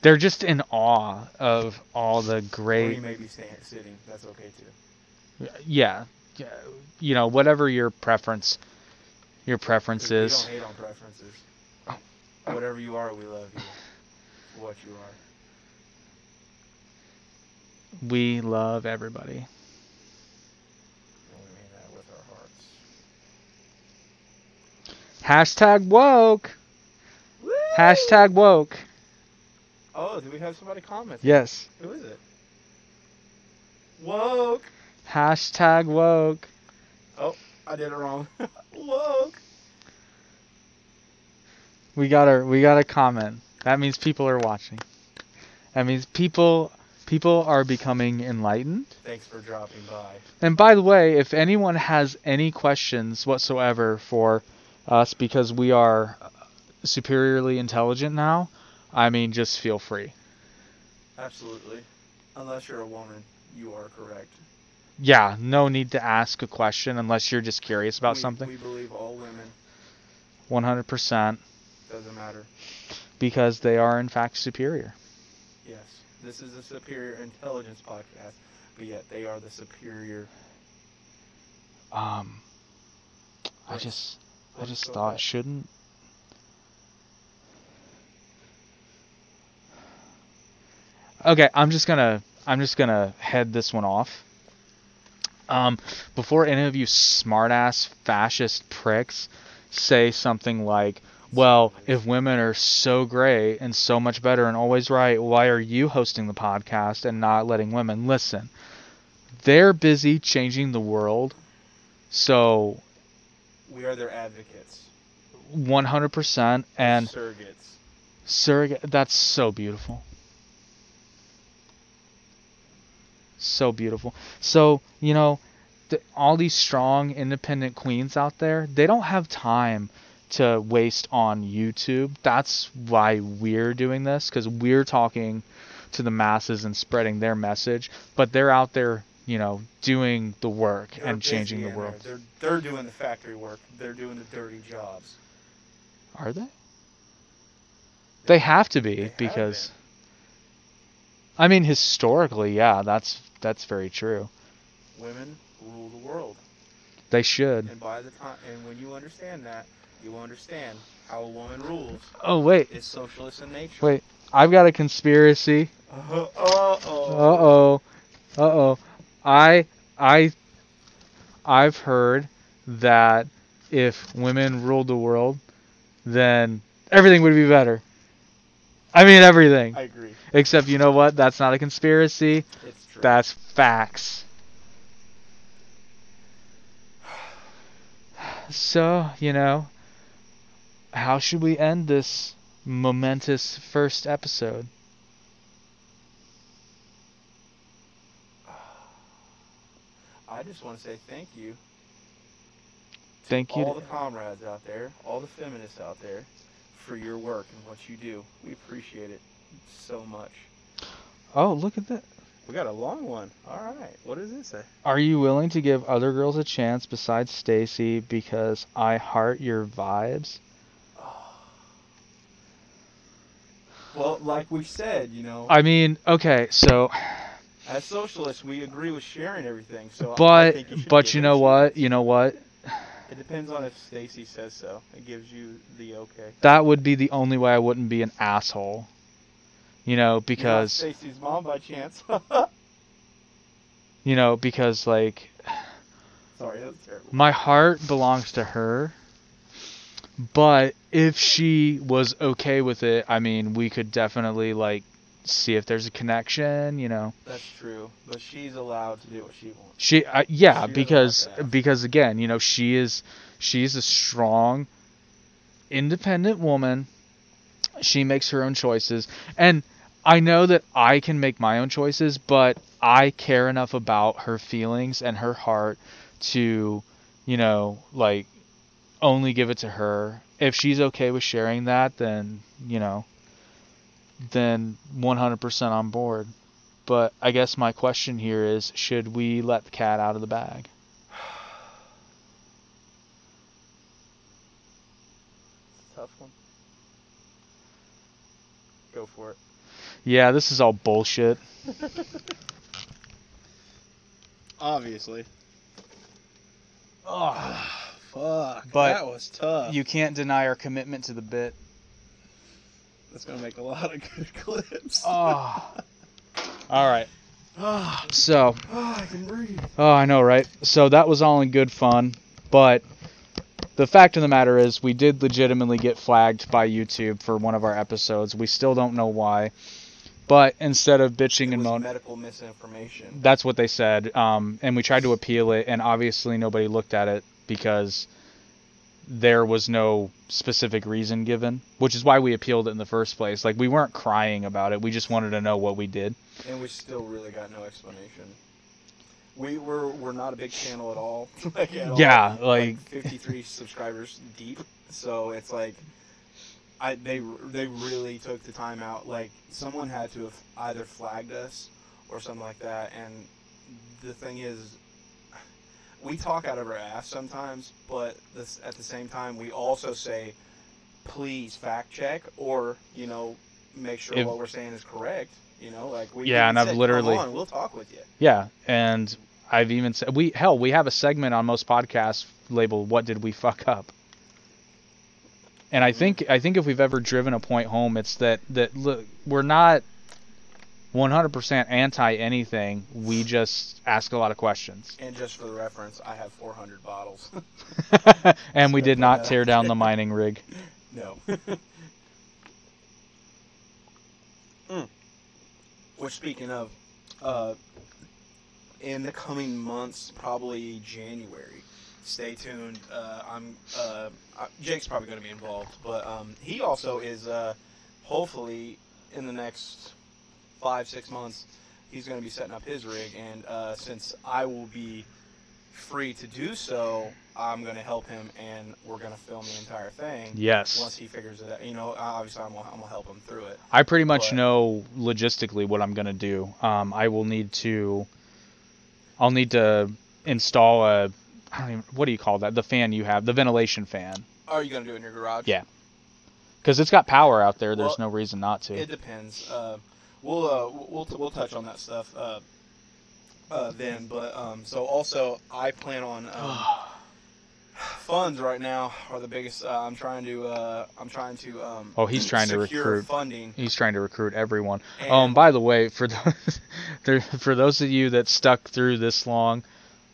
They're just in awe of all the great. Or you may be sitting. That's okay too. Yeah. Whatever your preference. Your preferences. We don't hate on preferences. Whatever you are, we love you for what you are. We love everybody. And we mean that with our hearts. Hashtag woke. Woo! Hashtag woke. Oh, do we have somebody comment? Yes. Who is it? Woke. Hashtag woke. Oh, I did it wrong. Woke. We got a comment. That means people are watching. That means people are becoming enlightened. Thanks for dropping by. And by the way, if anyone has any questions whatsoever for us, because we are superiorly intelligent now, I mean, just feel free. Absolutely. Unless you're a woman, you are correct. Yeah, no need to ask a question unless you're just curious about something. We believe all women. 100%. Doesn't matter. Because they are, in fact, superior. Yes. This is a superior intelligence podcast, but yet they are the superior. I just thought, shouldn't... Okay, I'm just gonna head this one off. Before any of you smartass fascist pricks say something like, well, if women are so great and so much better and always right, why are you hosting the podcast and not letting women listen? They're busy changing the world, so... We are their advocates. 100%, and... Surrogates. Surrogate, that's so beautiful. So beautiful. So, you know, all these strong, independent queens out there, they don't have time to waste on YouTube. That's why we're doing this, because we're talking to the masses and spreading their message. But they're out there, you know, doing the work and changing the world. They're doing the factory work. They're doing the dirty jobs. Are they? They have to be, because... I mean, historically, yeah, that's very true. Women rule the world. They should. And when you understand that, you will understand how a woman rules. Oh wait. It's socialist in nature. Wait, I've got a conspiracy. Uh-oh. I've heard that if women ruled the world, then everything would be better. I mean, everything. I agree. Except, you know what? That's not a conspiracy. It's true. That's facts. So, you know, how should we end this momentous first episode? I just want to say thank you. Thank you. All the comrades out there, all the feminists out there, for your work and what you do. We appreciate it so much. Oh, look at that. We got a long one. All right. What does it say? Are you willing to give other girls a chance besides Stacy because I heart your vibes? Well, like we said, you know. I mean, okay, so... As socialists, we agree with sharing everything. So but I think you know what? You know what? It depends on if Stacy says so. It gives you the okay. That would be the only way I wouldn't be an asshole. You know, because... You're not Stacy's mom by chance. You know, because, like... Sorry, that was terrible. My heart belongs to her. But if she was okay with it, I mean, we could definitely, like, see if there's a connection, you know. That's true. But she's allowed to do what she wants. Yeah, because again, you know, she's a strong, independent woman. She makes her own choices. And I know that I can make my own choices, but I care enough about her feelings and her heart to, you know, like, only give it to her. If she's okay with sharing that, then, you know, then 100% on board. But I guess my question here is, should we let the cat out of the bag? Tough one. Go for it. Yeah, this is all bullshit. Obviously. Oh, fuck. But that was tough. You can't deny our commitment to the bit. That's going to make a lot of good clips. Oh. All right. So. I can breathe. Oh, I know, right? So that was all in good fun, but the fact of the matter is we did legitimately get flagged by YouTube for one of our episodes. We still don't know why. But instead of bitching and moaning, medical misinformation. That's what they said. And we tried to appeal it, and obviously nobody looked at it because there was no specific reason given, which is why we appealed it in the first place. Like, we weren't crying about it. We just wanted to know what we did. And we still really got no explanation. We're not a big channel at all. Like, at Yeah, all. Like 53 subscribers deep. So it's like, they really took the time out. Like, someone had to have either flagged us or something like that. And the thing is, we talk out of our ass sometimes, but at the same time, we also say, please fact check, or, you know, make sure what we're saying is correct. You know, like, we and I've literally, come on, we'll talk with you. Yeah, and I've even said, we have a segment on most podcasts labeled "What Did We Fuck Up?" And I think if we've ever driven a point home, it's that look, we're not 100% anti anything. We just ask a lot of questions. And just for the reference, I have 400 bottles. And we did not tear down the mining rig. No. Which, speaking of, in the coming months, probably January, stay tuned. Jake's probably going to be involved, but he also is, hopefully, in the next 5-6 months, he's going to be setting up his rig, and since I will be free to do so, I'm going to help him, and we're going to film the entire thing. Yes. Once he figures it out. You know, obviously I'm going to help him through it. I pretty much know logistically what I'm going to do. I'll need to install I don't even, what do you call that? The fan you have, the ventilation fan. Oh, are you going to do it in your garage? Yeah. Because it's got power out there. There's no reason not to. It depends. We'll touch on that stuff then. But so also I plan on funds right now are the biggest. I'm trying to he's trying to recruit funding. He's trying to recruit everyone. By the way, for for those of you that stuck through this long,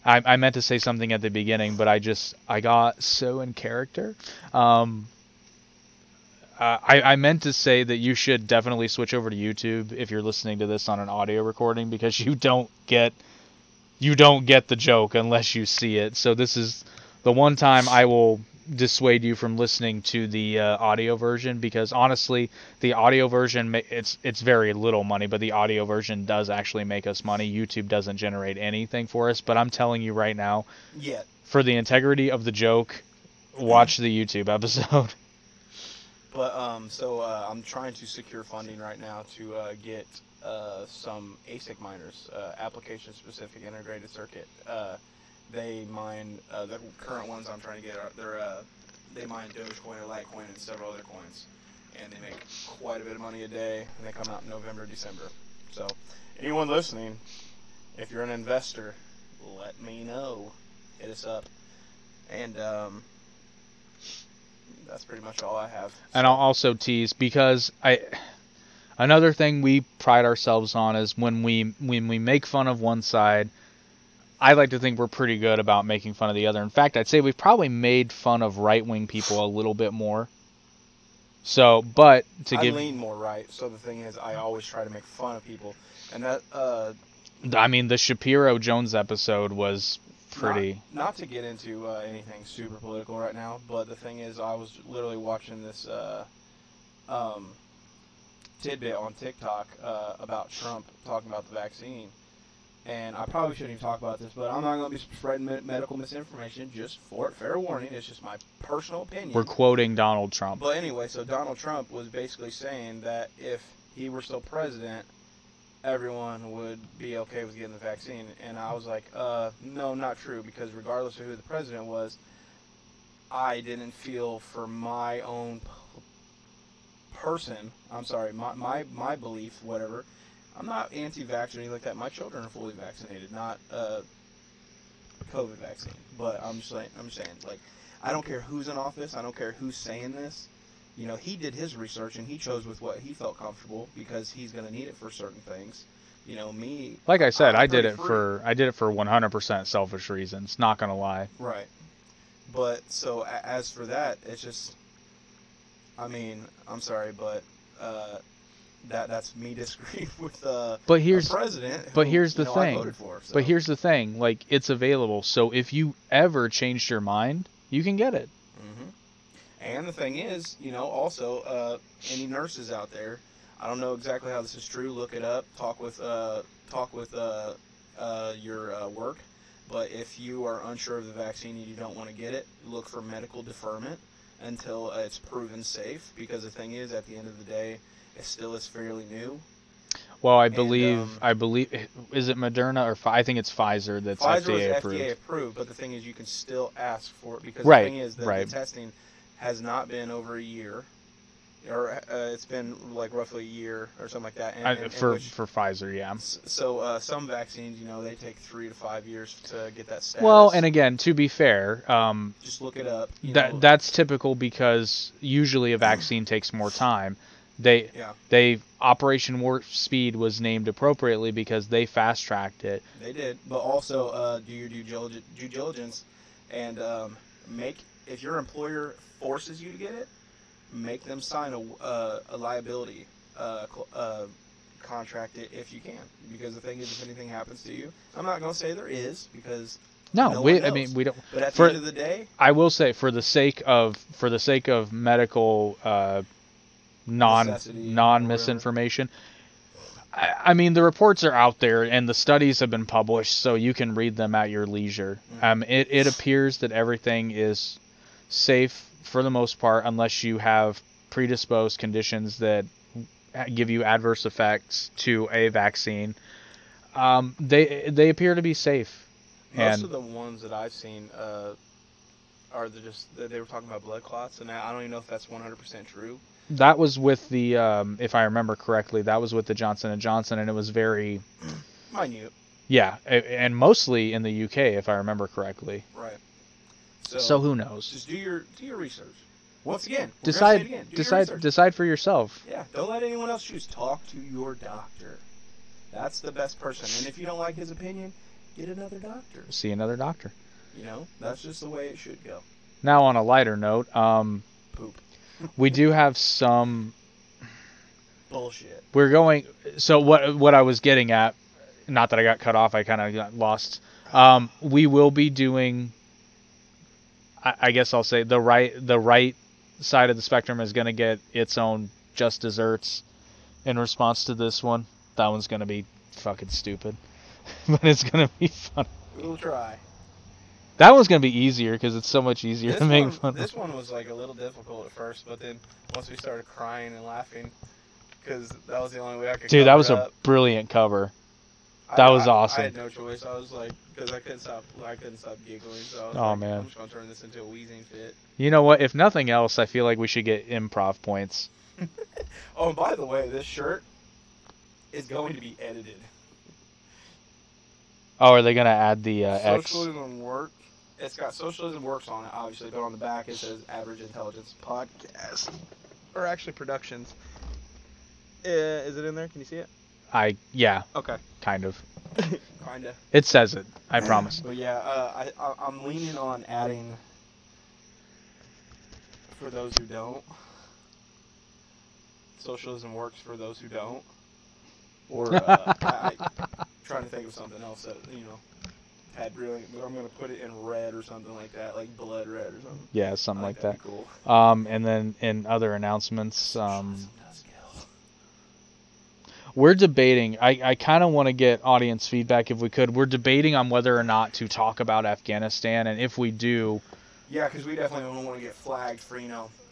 I meant to say something at the beginning, but I got so in character. I meant to say that you should definitely switch over to YouTube if you're listening to this on an audio recording, because you don't get the joke unless you see it. So this is the one time I will dissuade you from listening to the audio version, because honestly, the audio version, it's very little money, but the audio version does actually make us money. YouTube doesn't generate anything for us, but I'm telling you right now, for the integrity of the joke, watch the YouTube episode. But so I'm trying to secure funding right now to get some ASIC miners, application-specific integrated circuit. They mine the current ones I'm trying to get. They mine Dogecoin, or Litecoin, and several other coins, and they make quite a bit of money a day. And they come out in November, December. So anyone listening, if you're an investor, let me know. Hit us up, and that's pretty much all I have. So. And I'll also tease, because another thing we pride ourselves on is when we make fun of one side, I like to think we're pretty good about making fun of the other. In fact, I'd say we've probably made fun of right-wing people a little bit more. So, but I lean more right. So the thing is, I always try to make fun of people, and that. I mean, the Shapiro Jones episode was pretty. Not to get into anything super political right now, but the thing is, I was literally watching this tidbit on TikTok about Trump talking about the vaccine. And I probably shouldn't even talk about this, but I'm not going to be spreading medical misinformation, just fair warning. It's just my personal opinion. We're quoting Donald Trump. But anyway, so Donald Trump was basically saying that if he were still president, everyone would be okay with getting the vaccine. And I was like, no, not true, because regardless of who the president was, I didn't feel for my own person, my belief, whatever, I'm not anti-vax or anything like that. My children are fully vaccinated, not COVID vaccine. But I'm saying, like, I don't care who's in office. I don't care who's saying this. You know, he did his research and he chose with what he felt comfortable, because he's going to need it for certain things. You know, me. Like I said, I did it for 100% selfish reasons. Not gonna lie. Right. But so as for that, it's just. I mean, I'm sorry, but. That's me disagreeing with a president. But here's the thing. I voted for, so. But here's the thing. Like, it's available. So if you ever changed your mind, you can get it. Mm-hmm. And the thing is, also any nurses out there, I don't know exactly how this is true. Look it up. Talk with your work. But if you are unsure of the vaccine and you don't want to get it, look for medical deferment until it's proven safe. Because the thing is, at the end of the day, it still is fairly new. Well, I And, believe, is it Moderna or I think it's Pfizer that's Pfizer FDA is approved. FDA approved, but the thing is, you can still ask for it because Right, the thing is that right. the testing has not been over a year, or it's been like roughly a year or something like that. For Pfizer, yeah. So some vaccines, they take 3 to 5 years to get that status. Well, and again, to be fair, just look it up. That's typical because usually a vaccine takes more time. They Operation Warp Speed was named appropriately because they fast tracked it. They did, but also do your due diligence, and if your employer forces you to get it, make them sign a liability contract it if you can. Because the thing is, if anything happens to you, I'm not going to say there is because no we don't. But at the end of the day, I will say for the sake of medical non misinformation. I mean, the reports are out there and the studies have been published, so you can read them at your leisure. It appears that everything is safe for the most part, unless you have predisposed conditions that give you adverse effects to a vaccine. They appear to be safe. Most of the ones that I've seen are they were talking about blood clots, and I don't even know if that's 100% true. That was with the, if I remember correctly, that was with the Johnson & Johnson, and it was very... minute. Yeah, and mostly in the UK, if I remember correctly. Right. So who knows? Just do your research. Once again, decide for yourself. Yeah, don't let anyone else choose. Talk to your doctor. That's the best person. And if you don't like his opinion, get another doctor. See another doctor. That's just the way it should go. Now, on a lighter note, poop. We do have some bullshit. We're going. So what I was getting at, not that I got cut off, I kind of got lost. We will be doing. I guess I'll say the right side of the spectrum is going to get its own just desserts in response to this one. That one's going to be fucking stupid, but it's going to be fun. We'll try. That one's going to be easier because it's so much easier to make fun of. This one was like a little difficult at first, but then once we started crying and laughing, because that was the only way I could. Dude, that was a brilliant cover. That was awesome. I had no choice. I was like, because I couldn't stop giggling. So I was man, I'm just gonna turn this into a wheezing fit. You know what? If nothing else, I feel like we should get improv points. Oh, and by the way, this shirt is going to be edited. Oh, are they gonna add the X? Socialism Works. It's got Socialism Works on it, obviously, but on the back it says Average Intelligence Podcast, or actually Productions. Is it in there? Can you see it? Yeah. Okay. Kind of. Kinda. It says it. I promise. But yeah, I'm leaning on adding. For those who don't, Socialism Works for those who don't. Or I'm trying to think of something else that had really. I'm gonna put it in red or something like that, like blood red or something. Yeah, something like that. Cool. And then in other announcements, we're debating. I kind of want to get audience feedback if we could. We're debating on whether or not to talk about Afghanistan, and if we do. Yeah, because we definitely don't want to get flagged for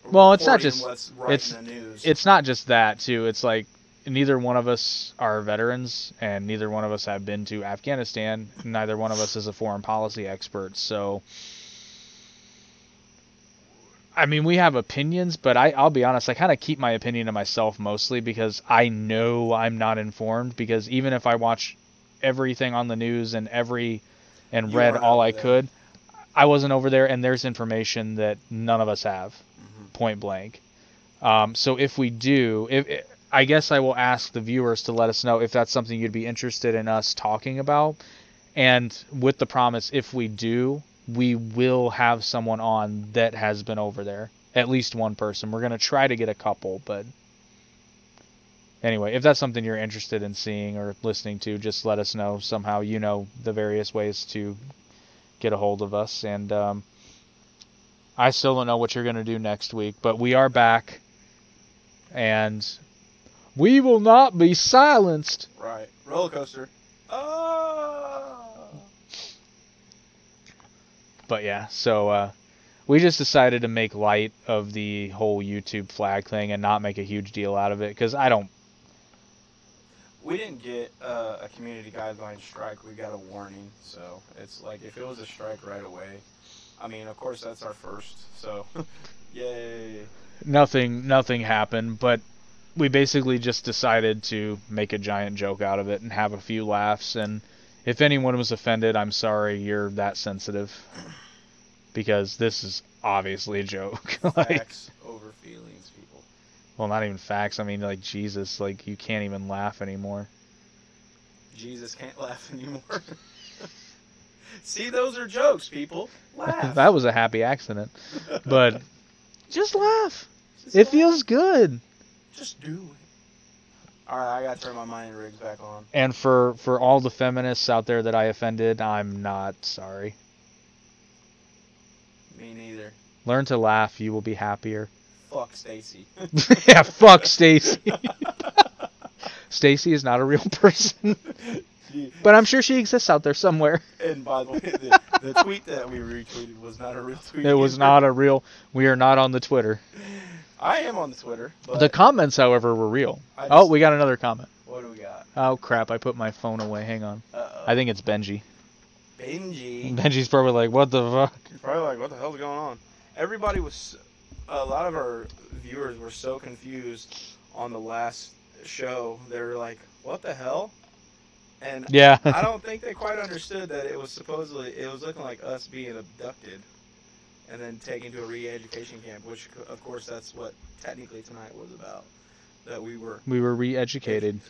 Well, it's not just what's right in the news. It's not just that too. It's like neither one of us are veterans, and neither one of us have been to Afghanistan. Neither one of us is a foreign policy expert. So, I mean, we have opinions, but I'll be honest, I kind of keep my opinion to myself mostly because I know I'm not informed. Because even if I watch everything on the news and read all I could, I wasn't over there, and there's information that none of us have, point blank. So if we do, I guess I will ask the viewers to let us know if that's something you'd be interested in us talking about. And with the promise, if we do, we will have someone on that has been over there. At least one person. We're going to try to get a couple, but anyway, if that's something you're interested in seeing or listening to, just let us know somehow. The various ways to get a hold of us. And I still don't know what you're going to do next week, but we are back. And we will not be silenced. Right. Roller coaster. Oh. But yeah, so we just decided to make light of the whole YouTube flag thing and not make a huge deal out of it, because We didn't get a community guideline strike. We got a warning. So it's like if it was a strike right away, I mean, of course that's our first. So yay. Nothing happened, but we basically just decided to make a giant joke out of it and have a few laughs. And if anyone was offended, I'm sorry you're that sensitive, because this is obviously a joke. Facts over feelings, people. Well, not even facts. I mean, like, Jesus, like, you can't even laugh anymore. Jesus can't laugh anymore. See, those are jokes, people. Laugh. That was a happy accident. But just laugh. Just It laugh. feels good. Just do it. Alright, I gotta turn my mining rigs back on. And for all the feminists out there that I offended, I'm not sorry. Me neither. Learn to laugh. You will be happier. Fuck Stacy. Yeah, fuck Stacy. Stacy is not a real person. But I'm sure she exists out there somewhere. And by the way, the tweet that we retweeted was not a real tweet. It was not a real... We are not on the Twitter. I am on the Twitter. But The comments, however, were real. I Oh, just- we got another comment. What do we got? Oh, crap. I put my phone away. Hang on. Uh-oh. I think it's Benji. Benji. Benji's probably like, what the fuck? You're probably like, what the hell's going on? Everybody was... A lot of our viewers were so confused on the last show. They were like, what the hell? And Yeah. I don't think they quite understood that it was looking like us being abducted and then taken to a re-education camp, which, of course, that's what technically tonight was about. That we were... We were re-educated.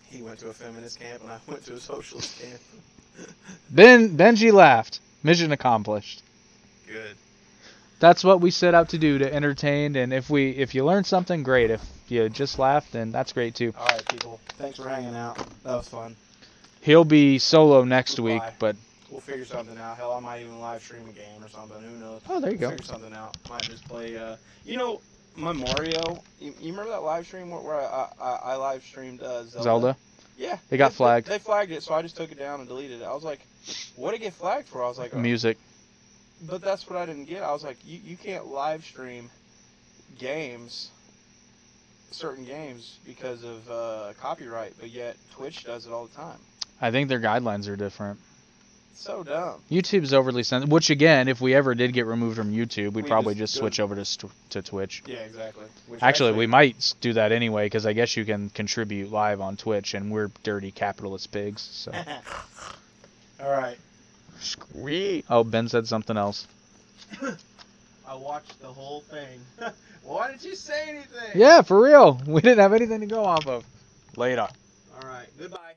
He went to a feminist camp and I went to a socialist camp. Benji laughed. Mission accomplished. Good. That's what we set out to do, to entertain. And if you learned something, great. If you just laughed, then that's great too. All right, people. Thanks for hanging out. That was fun. He'll be solo next week, Goodbye. but We'll figure something out. Hell, I might even live stream a game or something. Who knows? oh, there you go. Figure something out. Might just play. Mario. You remember that live stream where I live streamed Zelda. Yeah. It got flagged. They flagged it, so I just took it down and deleted it. I was like, what did it get flagged for? I was like, oh. Music. But that's what I didn't get. I was like, you can't live stream games, certain games, because of copyright, but yet Twitch does it all the time. I think their guidelines are different. So dumb. YouTube's overly sensitive. Which again, if we ever did get removed from YouTube, we'd We probably just just switch over to Twitch. Yeah, exactly. Which Actually, we might do that anyway, because I guess you can contribute live on Twitch, and we're dirty capitalist pigs. So. All right. Sweet. Oh, Ben said something else. I watched the whole thing. Why didn't you say anything? Yeah, for real. We didn't have anything to go off of. Later. All right. Goodbye.